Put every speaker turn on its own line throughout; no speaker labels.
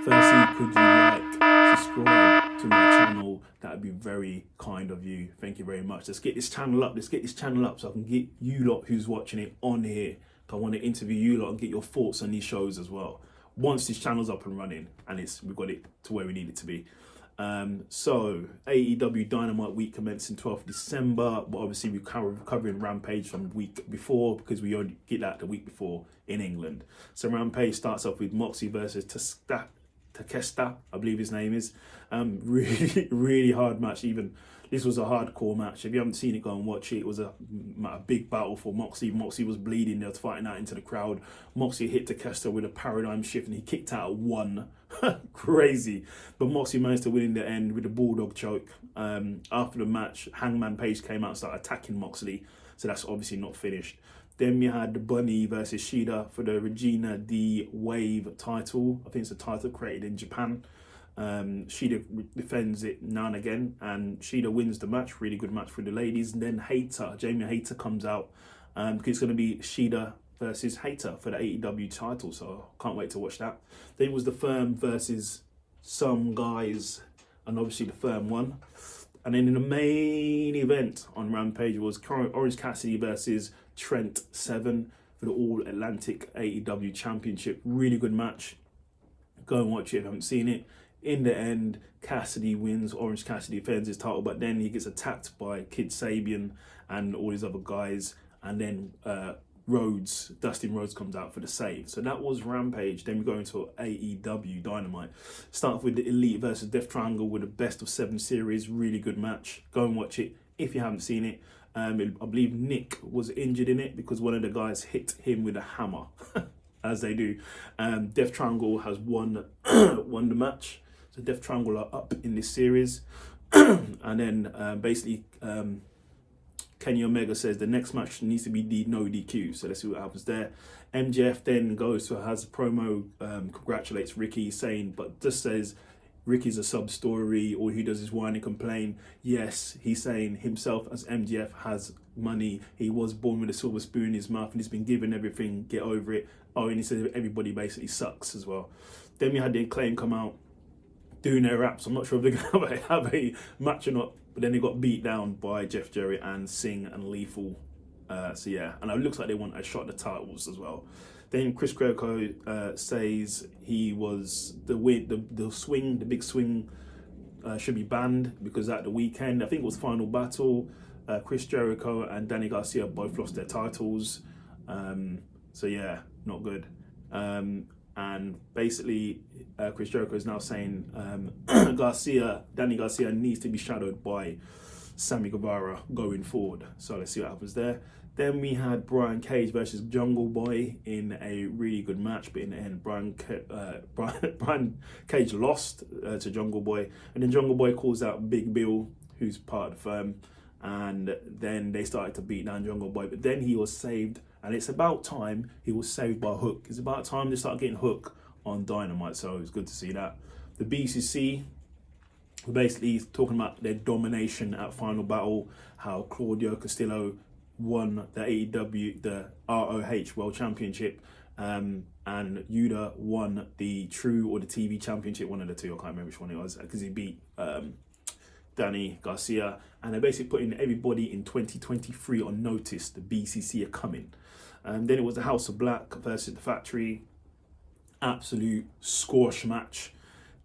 Firstly, could you subscribe to my channel? That would be very kind of you. Thank you very much. Let's get this channel up. So I can get you lot who's watching it on here. I want to interview you lot and get your thoughts on these shows as well. Once this channel's up and running and we've got it to where we need it to be. So AEW Dynamite week commencing 12th December, but obviously we're covering Rampage from the week before because we only get that the week before in England. So Rampage starts off with Moxley versus Takeshita, I believe his name is. Really hard match. Even this was a hardcore match. If you haven't seen it, go and watch it. It was a big battle for Moxley. Moxley was bleeding. They was fighting out into the crowd. Moxley hit Takeshita with a paradigm shift and he kicked out at one. Crazy. But Moxley managed to win in the end with a bulldog choke. After the match, Hangman Page came out and started attacking Moxley. So that's obviously not finished. Then we had the Bunny versus Shida for the Regina D Wave title. I think it's a title created in Japan. Shida defends it now and again, and Shida wins the match. Really good match for the ladies. And then Jamie Hayter comes out because it's going to be Shida versus Hayter for the AEW title. So can't wait to watch that. Then it was the Firm versus some guys, and obviously the Firm won. And then in the main event on Rampage was Orange Cassidy versus Trent Seven for the All Atlantic AEW Championship. Really good match. Go and watch it if you haven't seen it. In the end, Cassidy wins. Orange Cassidy defends his title, but then he gets attacked by Kid Sabian and all these other guys. And then Dustin Rhodes comes out for the save. So that was Rampage. Then we go into AEW Dynamite. Start off with the Elite versus Death Triangle with a best of 7 series. Really good match. Go and watch it if you haven't seen it. I believe Nick was injured in it because one of the guys hit him with a hammer, as they do. Death Triangle has won the match. So Death Triangle are up in this series. And then basically Kenny Omega says the next match needs to be no DQ. So let's see what happens there. MJF then has a promo, congratulates Ricky, says Ricky's a sub story. All he does is whine and complain. Yes, he's saying himself as MJF has money. He was born with a silver spoon in his mouth and he's been given everything. Get over it. Oh, and he says everybody basically sucks as well. Then we had the Acclaim come out doing their raps. I'm not sure if they're going to have a match or not. But then they got beat down by Jeff Jarrett and Singh and Lethal. So yeah, and it looks like they want a shot at the titles as well. Then Chris Jericho says he was the big swing should be banned because at the weekend, I think it was Final Battle, Chris Jericho and Danny Garcia both lost their titles. So yeah, not good. And basically, Chris Jericho is now saying Danny Garcia needs to be shadowed by Sammy Guevara going forward. So let's see what happens there. Then we had Brian Cage versus Jungle Boy in a really good match, but in the end, Brian Cage lost to Jungle Boy. And then Jungle Boy calls out Big Bill, who's part of the Firm. And then they started to beat down Jungle Boy. But then he was saved. And it's about time he was saved by Hook. It's about time they start getting Hook on Dynamite. So it's good to see that. The BCC were basically talking about their domination at Final Battle. How Claudio Castillo won the AEW, the ROH World Championship. And Yuta won the True or the TV Championship. One of the two. I can't remember which one it was. Because he beat Danny Garcia. And they're basically putting everybody in 2023 on notice. The BCC are coming. And then it was the House of Black versus the Factory. Absolute squash match.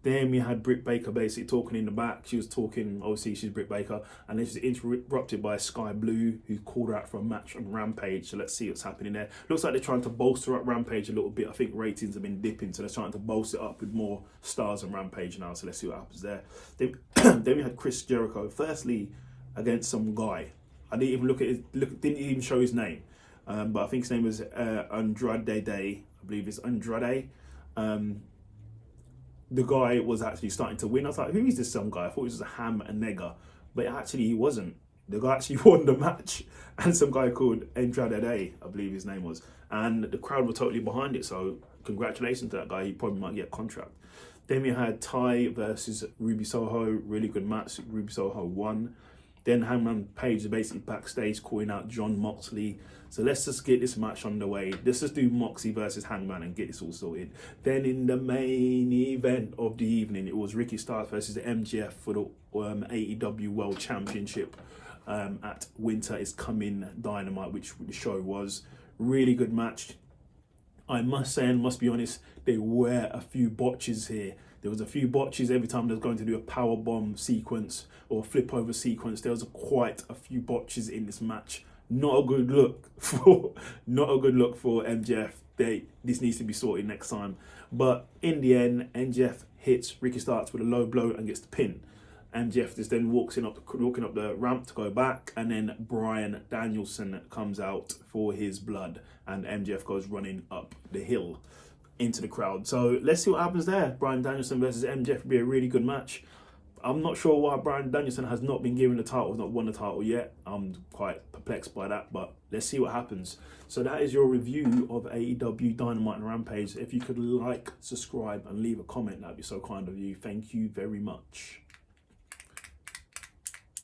Then we had Britt Baker basically talking in the back. She was talking, obviously she's Britt Baker. And then she's interrupted by Sky Blue, who called her out for a match on Rampage. So let's see what's happening there. Looks like they're trying to bolster up Rampage a little bit. I think ratings have been dipping. So they're trying to bolster it up with more stars on Rampage now. So let's see what happens there. Then we had Chris Jericho. Firstly, against some guy. I didn't even didn't even show his name. But I think his name was Andrade Day. I believe it's Andrade. The guy was actually starting to win. I was like, who is this some guy? I thought it was a ham and nigger. But actually he wasn't. The guy actually won the match. And some guy called Andrade Day, I believe his name was. And the crowd were totally behind it. So congratulations to that guy. He probably might get a contract. Then we had Ty versus Ruby Soho. Really good match. Ruby Soho won. Then Hangman Page is basically backstage calling out John Moxley. So let's just get this match underway. Let's just do Moxley versus Hangman and get this all sorted. Then in the main event of the evening, it was Ricky Starks versus the MJF for the AEW World Championship at Winter is Coming Dynamite, which the show was. Really good match. I must say and must be honest, there were a few botches here. There was a few botches every time they was going to do a power bomb sequence or flip over sequence. There was quite a few botches in this match. Not a good look for MJF. This needs to be sorted next time. But in the end, MJF hits Ricky Starks with a low blow and gets the pin. MJF just then walking up the ramp to go back, and then Bryan Danielson comes out for his blood, and MJF goes running up the hill into the crowd. So let's see what happens there. Bryan Danielson versus MJF will be a really good match. I'm not sure why Bryan Danielson has not been given the title, has not won the title yet. I'm quite perplexed by that, but let's see what happens. So that is your review of AEW Dynamite and Rampage. If you could like, subscribe, and leave a comment, that'd be so kind of you. Thank you very much.